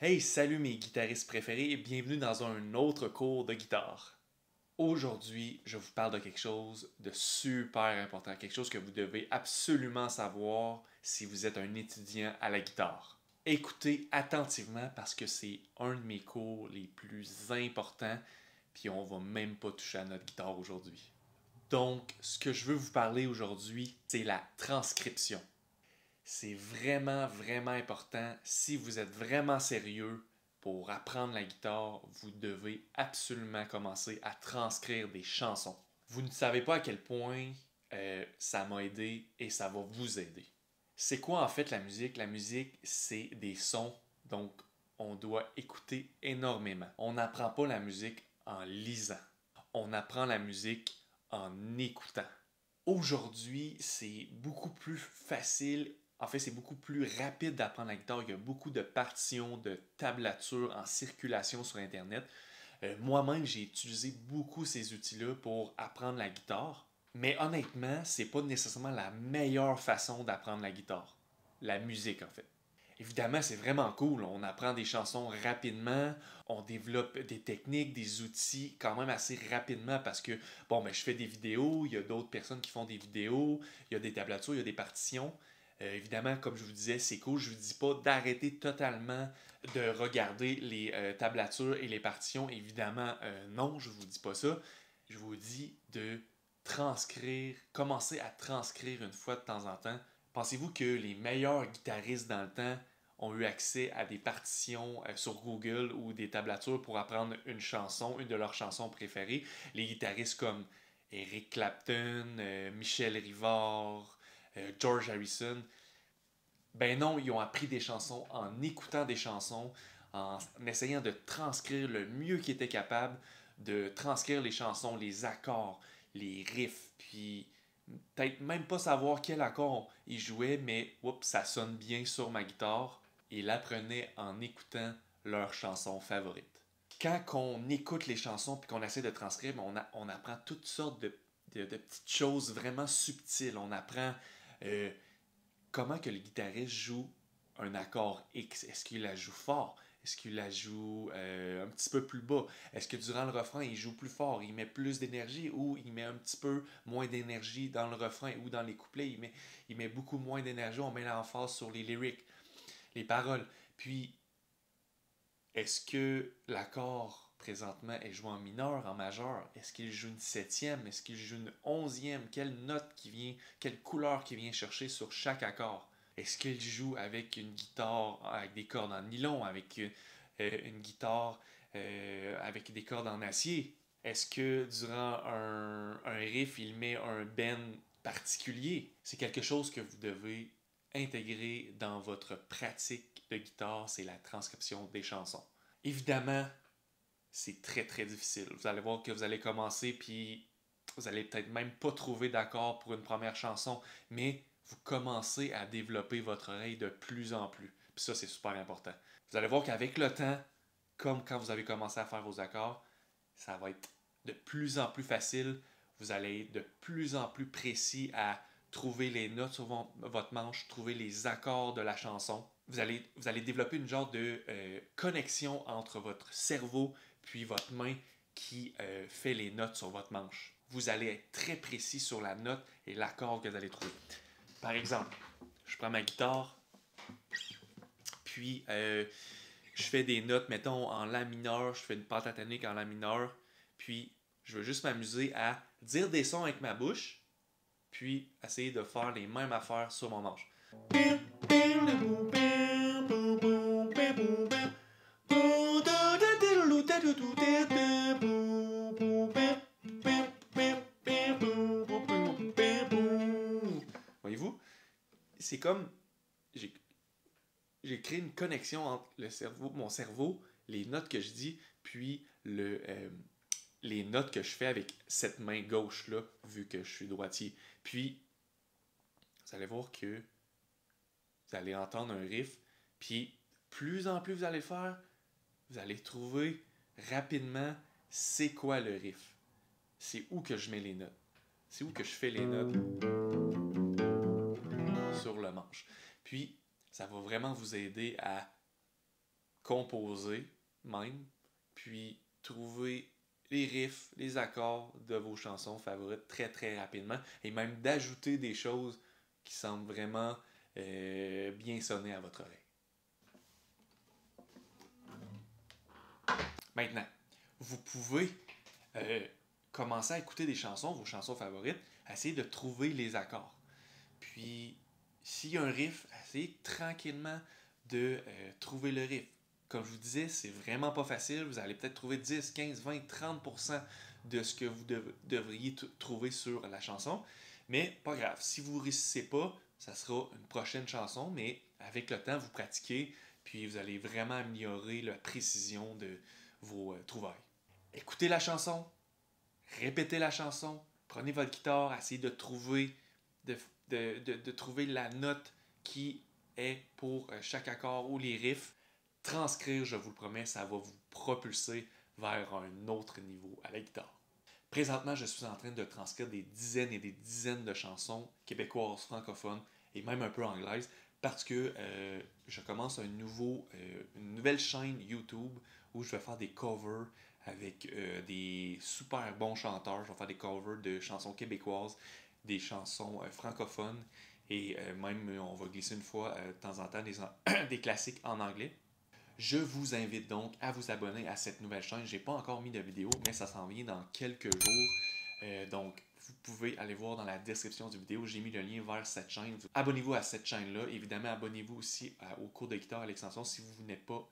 Hey, salut mes guitaristes préférés et bienvenue dans un autre cours de guitare. Aujourd'hui, je vous parle de quelque chose de super important, quelque chose que vous devez absolument savoir si vous êtes un étudiant à la guitare. Écoutez attentivement parce que c'est un de mes cours les plus importants, puis on va même pas toucher à notre guitare aujourd'hui. Donc, ce que je veux vous parler aujourd'hui, c'est la transcription. C'est vraiment important. Si vous êtes vraiment sérieux pour apprendre la guitare, vous devez absolument commencer à transcrire des chansons. Vous ne savez pas à quel point ça m'a aidé et ça va vous aider. C'est quoi en fait la musique? La musique, c'est des sons, donc on doit écouter énormément. On n'apprend pas la musique en lisant. On apprend la musique en écoutant. Aujourd'hui, c'est beaucoup plus facile. En fait, c'est beaucoup plus rapide d'apprendre la guitare. Il y a beaucoup de partitions, de tablatures en circulation sur Internet. Moi-même, j'ai utilisé beaucoup ces outils-là pour apprendre la guitare. Mais honnêtement, c'est pas nécessairement la meilleure façon d'apprendre la guitare. La musique, en fait. Évidemment, c'est vraiment cool. On apprend des chansons rapidement, on développe des techniques, des outils quand même assez rapidement parce que, bon, ben, je fais des vidéos, il y a d'autres personnes qui font des vidéos, il y a des tablatures, il y a des partitions. Évidemment, comme je vous disais, c'est cool. Je ne vous dis pas d'arrêter totalement de regarder les tablatures et les partitions. Évidemment, non, je ne vous dis pas ça. Je vous dis de transcrire, commencer à transcrire une fois de temps en temps. Pensez-vous que les meilleurs guitaristes dans le temps ont eu accès à des partitions sur Google ou des tablatures pour apprendre une chanson, une de leurs chansons préférées? Les guitaristes comme Eric Clapton, Michel Rivard, George Harrison. Ben non, ils ont appris des chansons en écoutant des chansons, en essayant de transcrire le mieux qu'ils étaient capables, de transcrire les chansons, les accords, les riffs, puis peut-être même pas savoir quel accord ils jouaient, mais oups, ça sonne bien sur ma guitare. Ils l'apprenaient en écoutant leurs chansons favorites. Quand on écoute les chansons puis qu'on essaie de transcrire, on apprend toutes sortes de petites choses vraiment subtiles. On apprend euh, comment que le guitariste joue un accord X. Est-ce qu'il la joue fort? Est-ce qu'il la joue un petit peu plus bas? Est-ce que durant le refrain, il joue plus fort, il met plus d'énergie ou il met un petit peu moins d'énergie dans le refrain ou dans les couplets? Il met beaucoup moins d'énergie, on met l'emphase sur les lyrics, les paroles. Puis, est-ce que l'accord présentement est joué en mineur, en majeur? Est-ce qu'il joue une septième? Est-ce qu'il joue une onzième? Quelle note qui vient, quelle couleur qui vient chercher sur chaque accord? Est-ce qu'il joue avec une guitare avec des cordes en nylon, avec une guitare avec des cordes en acier? Est-ce que durant un riff, il met un bend particulier? C'est quelque chose que vous devez intégrer dans votre pratique de guitare, c'est la transcription des chansons. Évidemment, c'est très difficile. Vous allez voir que vous allez commencer, puis vous allez peut-être même pas trouver d'accord pour une première chanson, mais vous commencez à développer votre oreille de plus en plus. Puis ça, c'est super important. Vous allez voir qu'avec le temps, comme quand vous avez commencé à faire vos accords, ça va être de plus en plus facile. Vous allez être de plus en plus précis à trouver les notes sur votre manche, trouver les accords de la chanson. Vous allez développer une genre de connexion entre votre cerveau puis votre main qui fait les notes sur votre manche. Vous allez être très précis sur la note et l'accord que vous allez trouver. Par exemple, je prends ma guitare, puis je fais des notes, mettons, en La mineur, je fais une pentatonique en La mineur, puis je veux juste m'amuser à dire des sons avec ma bouche, puis essayer de faire les mêmes affaires sur mon manche. Voyez-vous, c'est comme j'ai j'ai créé une connexion entre mon cerveau, les notes que je dis, puis les notes que je fais avec cette main gauche-là, vu que je suis droitier. Puis, vous allez voir que vous allez entendre un riff, puis plus en plus vous allez le faire, vous allez trouver rapidement c'est quoi le riff. C'est où que je mets les notes. C'est où que je fais les notes sur le manche. Puis, ça va vraiment vous aider à composer même, puis trouver les riffs, les accords de vos chansons favorites très très rapidement et même d'ajouter des choses qui semblent vraiment bien sonner à votre oreille. Maintenant, vous pouvez commencer à écouter des chansons, vos chansons favorites, essayer de trouver les accords. Puis, s'il y a un riff, essayez tranquillement de trouver le riff. Comme je vous disais, c'est vraiment pas facile. Vous allez peut-être trouver 10, 15, 20, 30% de ce que vous devriez trouver sur la chanson. Mais pas grave. Si vous ne réussissez pas, ça sera une prochaine chanson. Mais avec le temps, vous pratiquez. Puis vous allez vraiment améliorer la précision de vos trouvailles. Écoutez la chanson. Répétez la chanson. Prenez votre guitare. Essayez de trouver, de trouver la note qui est pour chaque accord ou les riffs. Transcrire, je vous le promets, ça va vous propulser vers un autre niveau à la guitare. Présentement, je suis en train de transcrire des dizaines et des dizaines de chansons québécoises, francophones et même un peu anglaises parce que je commence une nouvelle chaîne YouTube où je vais faire des covers avec des super bons chanteurs. Je vais faire des covers de chansons québécoises, des chansons francophones et même on va glisser une fois de temps en temps des classiques en anglais. Je vous invite donc à vous abonner à cette nouvelle chaîne. Je n'ai pas encore mis de vidéo, mais ça s'en vient dans quelques jours. Donc, vous pouvez aller voir dans la description du vidéo. J'ai mis le lien vers cette chaîne. Abonnez-vous à cette chaîne-là. Évidemment, abonnez-vous aussi au cours de guitare à l'extension si vous n'êtes pas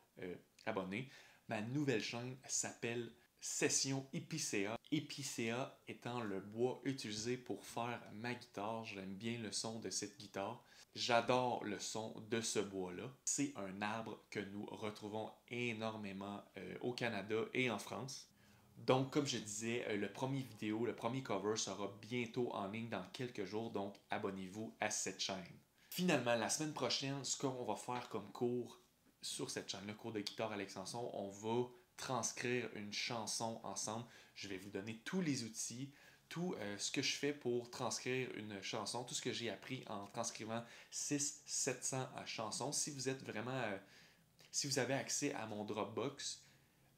abonné. Ma nouvelle chaîne s'appelle Session Epicéa. Epicéa étant le bois utilisé pour faire ma guitare. J'aime bien le son de cette guitare. J'adore le son de ce bois-là. C'est un arbre que nous retrouvons énormément au Canada et en France. Donc, comme je disais, le premier cover sera bientôt en ligne dans quelques jours, donc abonnez-vous à cette chaîne. Finalement, la semaine prochaine, ce qu'on va faire comme cours sur cette chaîne, le cours de guitare à l'extension, on va transcrire une chanson ensemble. Je vais vous donner tous les outils, tout ce que je fais pour transcrire une chanson, tout ce que j'ai appris en transcrivant 600-700 chansons. Si vous êtes vraiment, si vous avez accès à mon Dropbox,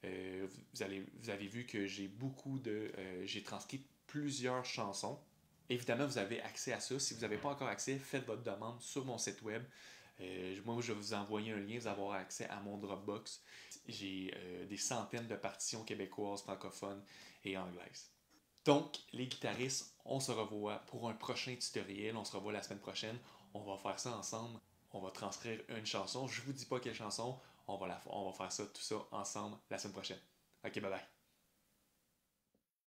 vous avez vu que j'ai transcrit plusieurs chansons. Évidemment, vous avez accès à ça. Si vous n'avez pas encore accès, faites votre demande sur mon site web. Moi, je vais vous envoyer un lien, vous avoir accès à mon Dropbox. J'ai des centaines de partitions québécoises, francophones et anglaises. Donc, les guitaristes, on se revoit pour un prochain tutoriel. On se revoit la semaine prochaine. On va faire ça ensemble. On va transcrire une chanson. Je ne vous dis pas quelle chanson. On va faire ça, tout ça ensemble la semaine prochaine. Ok, bye bye.